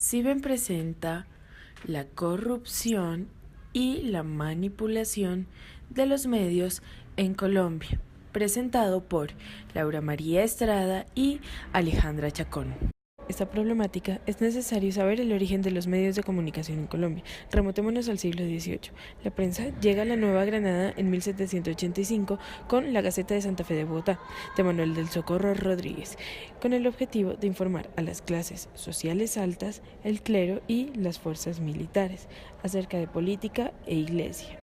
Siben presenta la corrupción y la manipulación de los medios en Colombia, presentado por Laura María Estrada y Alejandra Chacón. Esta problemática es necesario saber el origen de los medios de comunicación en Colombia. Remontémonos al siglo XVIII. La prensa llega a la Nueva Granada en 1785 con la Gaceta de Santa Fe de Bogotá, de Manuel del Socorro Rodríguez, con el objetivo de informar a las clases sociales altas, el clero y las fuerzas militares acerca de política e iglesia.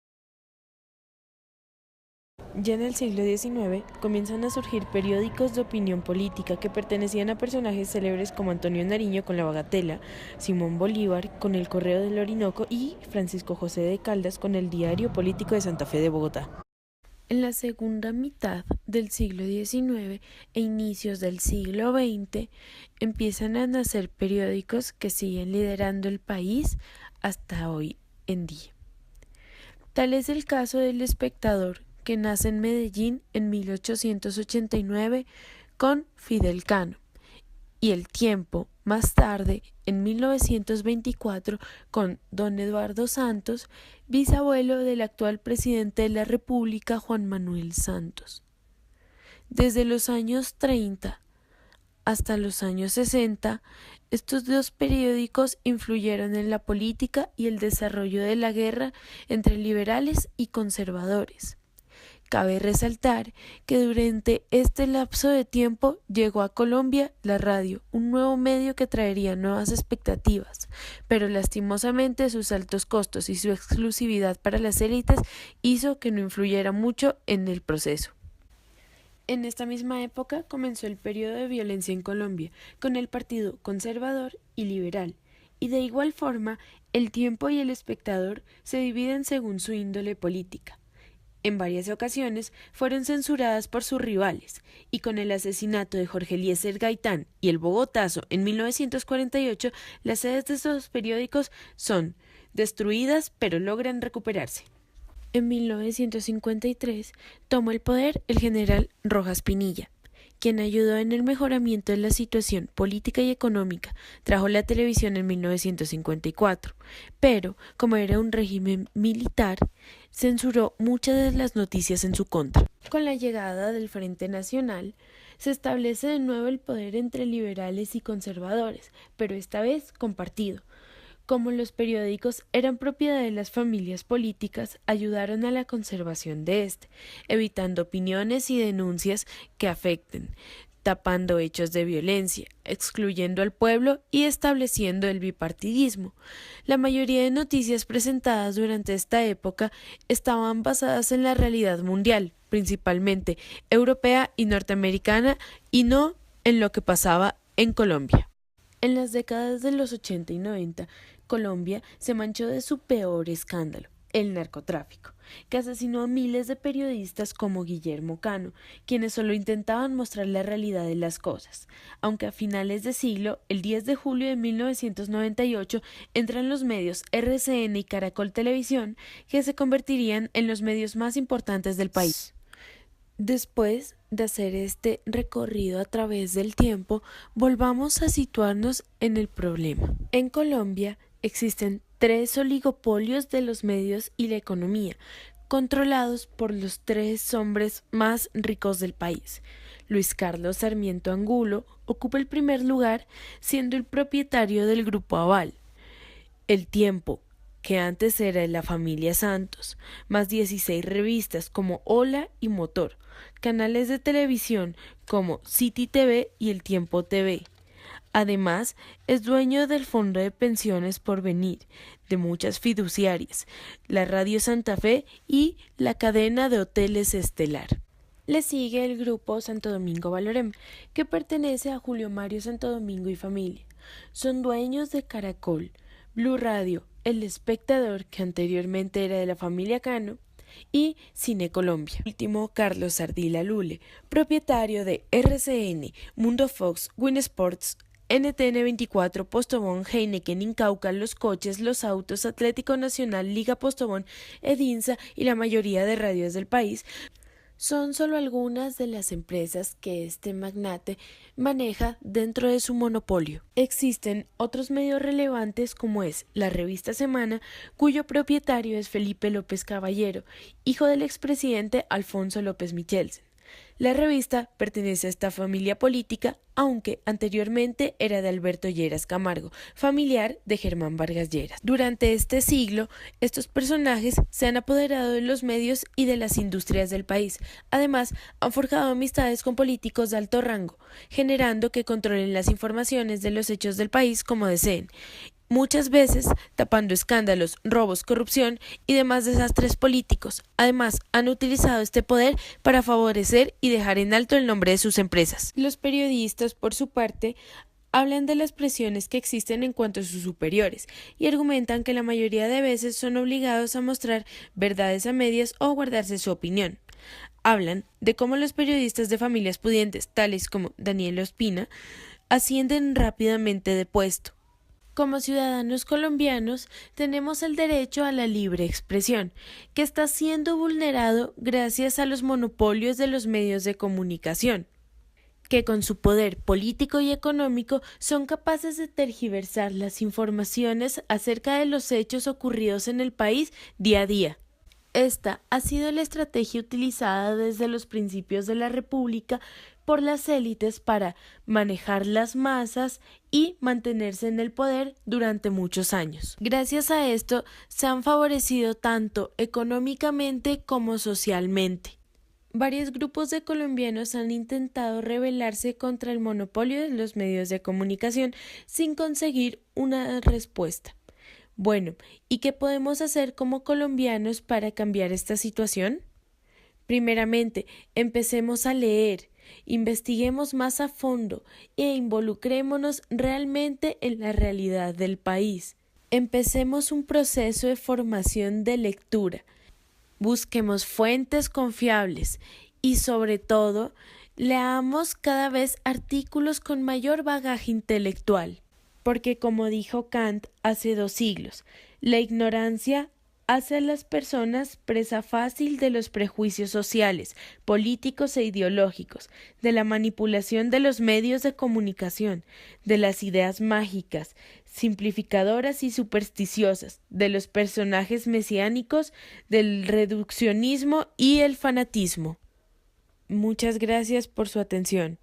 Ya en el siglo XIX comienzan a surgir periódicos de opinión política que pertenecían a personajes célebres como Antonio Nariño con La Bagatela, Simón Bolívar con El Correo del Orinoco y Francisco José de Caldas con el Diario Político de Santa Fe de Bogotá. En la segunda mitad del siglo XIX e inicios del siglo XX empiezan a nacer periódicos que siguen liderando el país hasta hoy en día. Tal es el caso del Espectador, que nace en Medellín en 1889 con Fidel Cano, y El Tiempo, más tarde, en 1924, con don Eduardo Santos, bisabuelo del actual presidente de la República, Juan Manuel Santos. Desde los años 30 hasta los años 60, estos dos periódicos influyeron en la política y el desarrollo de la guerra entre liberales y conservadores. Cabe resaltar que durante este lapso de tiempo llegó a Colombia la radio, un nuevo medio que traería nuevas expectativas, pero lastimosamente sus altos costos y su exclusividad para las élites hizo que no influyera mucho en el proceso. En esta misma época comenzó el periodo de violencia en Colombia, con el Partido Conservador y Liberal, y de igual forma El Tiempo y El Espectador se dividen según su índole política. En varias ocasiones fueron censuradas por sus rivales, y con el asesinato de Jorge Eliezer Gaitán y el Bogotazo en 1948, las sedes de estos periódicos son destruidas pero logran recuperarse. En 1953 tomó el poder el general Rojas Pinilla, quien ayudó en el mejoramiento de la situación política y económica. Trajo la televisión en 1954, pero, como era un régimen militar, censuró muchas de las noticias en su contra. Con la llegada del Frente Nacional, se establece de nuevo el poder entre liberales y conservadores, pero esta vez compartido. Como los periódicos eran propiedad de las familias políticas, ayudaron a la conservación de este, evitando opiniones y denuncias que afecten, tapando hechos de violencia, excluyendo al pueblo y estableciendo el bipartidismo. La mayoría de noticias presentadas durante esta época estaban basadas en la realidad mundial, principalmente europea y norteamericana, y no en lo que pasaba en Colombia. En las décadas de los 80 y 90, Colombia se manchó de su peor escándalo, el narcotráfico, que asesinó a miles de periodistas como Guillermo Cano, quienes solo intentaban mostrar la realidad de las cosas. Aunque a finales de siglo, el 10 de julio de 1998, entran los medios RCN y Caracol Televisión, que se convertirían en los medios más importantes del país. Después de hacer este recorrido a través del tiempo, volvamos a situarnos en el problema. En Colombia existen 3 oligopolios de los medios y la economía, controlados por los 3 hombres más ricos del país. Luis Carlos Sarmiento Angulo ocupa el primer lugar, siendo el propietario del Grupo Aval. El Tiempo, que antes era de la familia Santos, más 16 revistas como Hola y Motor, canales de televisión como City TV y El Tiempo TV. Además, es dueño del Fondo de Pensiones Porvenir, de muchas fiduciarias, la Radio Santa Fe y la cadena de hoteles Estelar. Le sigue el Grupo Santo Domingo Valorem, que pertenece a Julio Mario Santo Domingo y familia. Son dueños de Caracol, Blue Radio, El Espectador, que anteriormente era de la familia Cano, y Cine Colombia. Último, Carlos Ardila Lule, propietario de RCN, Mundo Fox, Win Sports, NTN 24, Postobón, Heineken, Incauca, Los Coches, Los Autos, Atlético Nacional, Liga Postobón, Edinsa y la mayoría de radios del país. son solo algunas de las empresas que este magnate maneja dentro de su monopolio. Existen otros medios relevantes como es la revista Semana, cuyo propietario es Felipe López Caballero, hijo del expresidente Alfonso López Michelsen. La revista pertenece a esta familia política, aunque anteriormente era de Alberto Lleras Camargo, familiar de Germán Vargas Lleras. Durante este siglo, estos personajes se han apoderado de los medios y de las industrias del país. Además, han forjado amistades con políticos de alto rango, generando que controlen las informaciones de los hechos del país como deseen, muchas veces tapando escándalos, robos, corrupción y demás desastres políticos. Además, han utilizado este poder para favorecer y dejar en alto el nombre de sus empresas. Los periodistas, por su parte, hablan de las presiones que existen en cuanto a sus superiores y argumentan que la mayoría de veces son obligados a mostrar verdades a medias o guardarse su opinión. Hablan de cómo los periodistas de familias pudientes, tales como Daniel Ospina, ascienden rápidamente de puesto. Como ciudadanos colombianos, tenemos el derecho a la libre expresión, que está siendo vulnerado gracias a los monopolios de los medios de comunicación, que con su poder político y económico son capaces de tergiversar las informaciones acerca de los hechos ocurridos en el país día a día. Esta ha sido la estrategia utilizada desde los principios de la República por las élites para manejar las masas y mantenerse en el poder durante muchos años. Gracias a esto se han favorecido tanto económicamente como socialmente. Varios grupos de colombianos han intentado rebelarse contra el monopolio de los medios de comunicación sin conseguir una respuesta. Bueno, ¿y qué podemos hacer como colombianos para cambiar esta situación? Primeramente, empecemos a leer, investiguemos más a fondo e involucrémonos realmente en la realidad del país. Empecemos un proceso de formación de lectura. Busquemos fuentes confiables y, sobre todo, leamos cada vez artículos con mayor bagaje intelectual. Porque, como dijo Kant hace 2 siglos, la ignorancia hace a las personas presa fácil de los prejuicios sociales, políticos e ideológicos, de la manipulación de los medios de comunicación, de las ideas mágicas, simplificadoras y supersticiosas, de los personajes mesiánicos, del reduccionismo y el fanatismo. Muchas gracias por su atención.